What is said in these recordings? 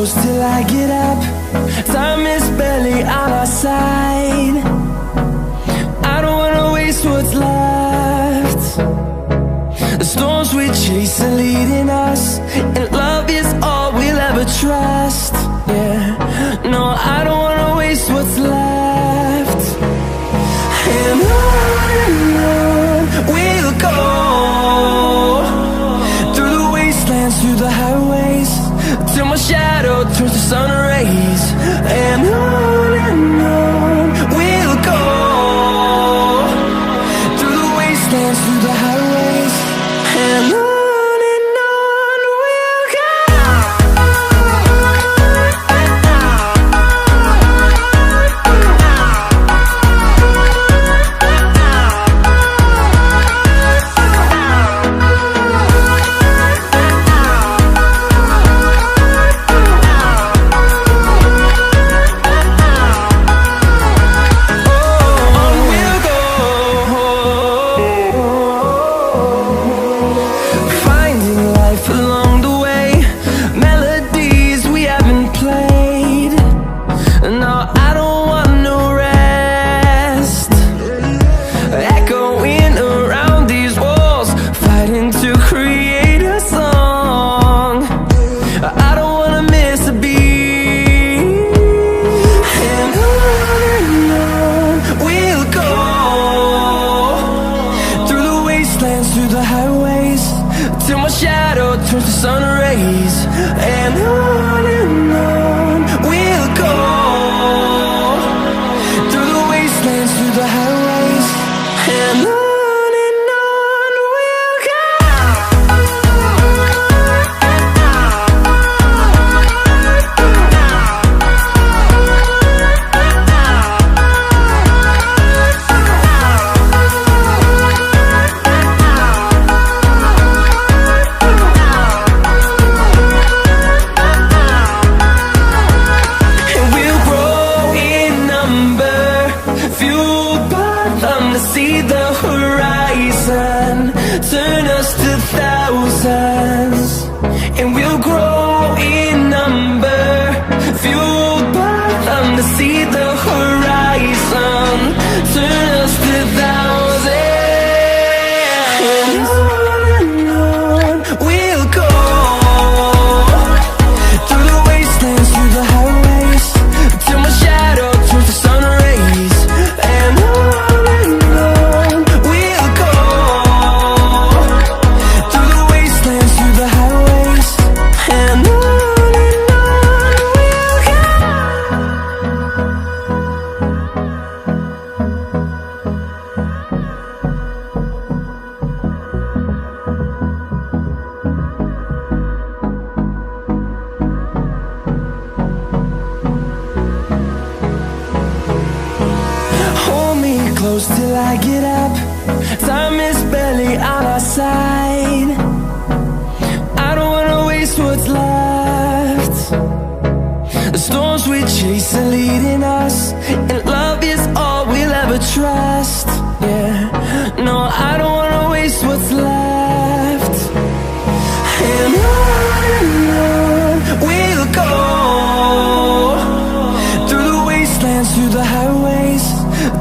close till I get up. Time is barely on our side. I don't wanna waste what's left. The storms we chase are leading us, and love is all we'll ever trust. Yeah, no, I don't wanna waste what's left. And on we'll go, through the wastelands, through the highways, till my shadow turns to sun rays. And on we'll go, through the wastelands, through the highways, and on we'll go. Through the highways, till my shadow turns to sun rays. And on we'll go, through the wastelands, through the highways, and on we'll go. See the horizon, turn us to thousands, and we'll grow in number, fueled by them. To see the horizon, turn us to thousands, and on we'll go, through the wastelands, through the highways, till my shadow turns to sun rays. And close till I get up. Time is barely on our side. I don't wanna waste what's left. The storms we chase are leading us, and love is all we'll ever trust. Yeah, no, I don't wanna waste what's left. And on we'll go, through the wastelands, through the highways,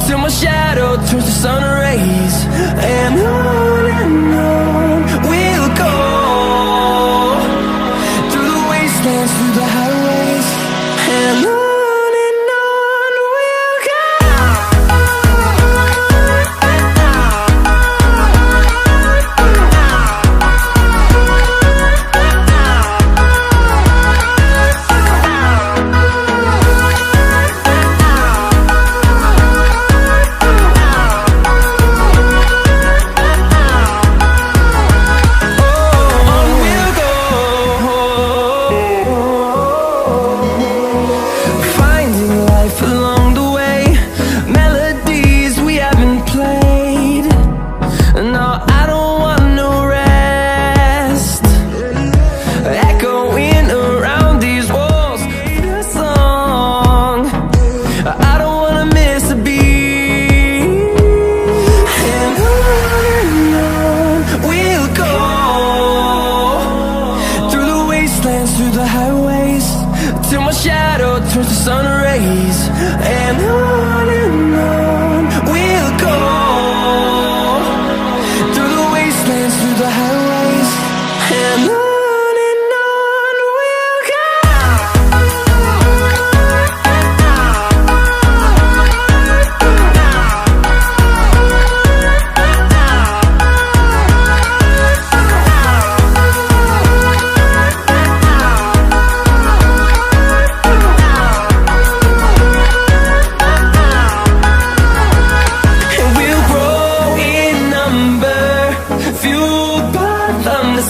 till my shadow turns to sun rays. And on we'll go, through the wastelands, through the highways, and on we'll go. turns to sun rays, and on we'll go, through the wastelands, through the highways, and on we'll go.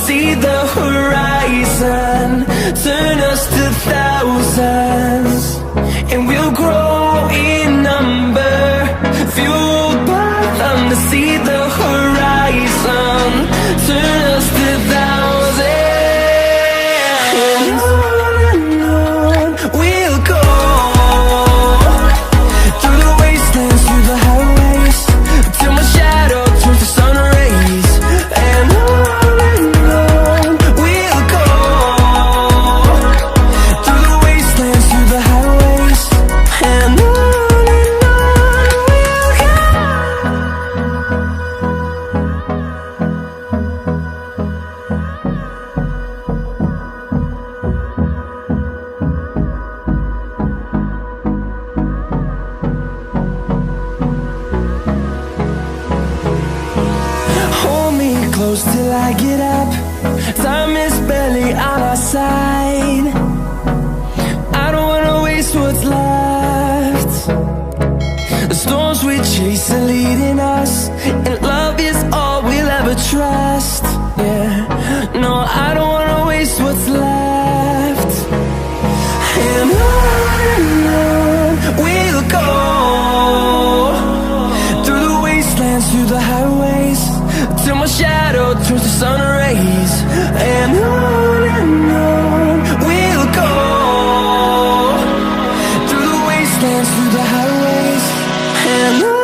See the horizon, turn us to thousands, and we'll grow in number, fueled by them to see the horizon, turn us to thousands, and on we'll go, through the wastelands, through the highways, till my shadow turns to sun rays, and on close till I get up. Time is barely on our side. I don't wanna waste what's left. The storms we chase are leading us, and love is all we'll ever trust. Yeah, no, I don't wanna waste what's left. And on we'll go, through the wastelands, through the highways, till my shadow turns to sun rays, and on we'll go, through the wastelands, through the highways, and on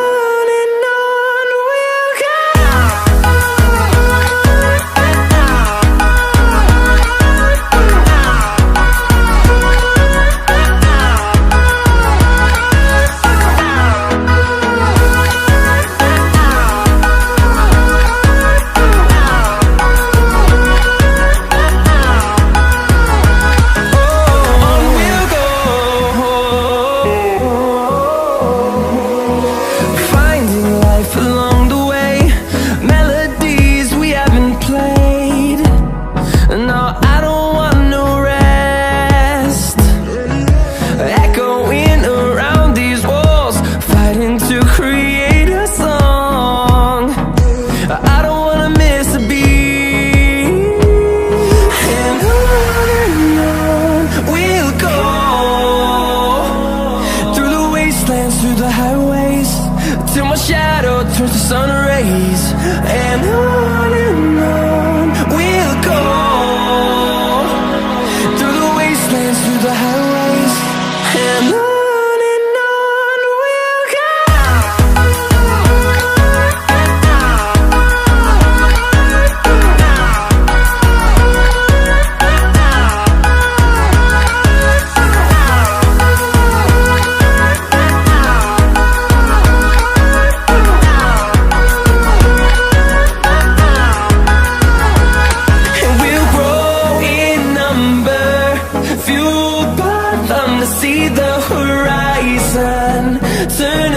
we'll go. Through the highways, till my shadow turns to sun rays, and on we'll go, through the wastelands, through the highways, and on we'll go. See the horizon, turn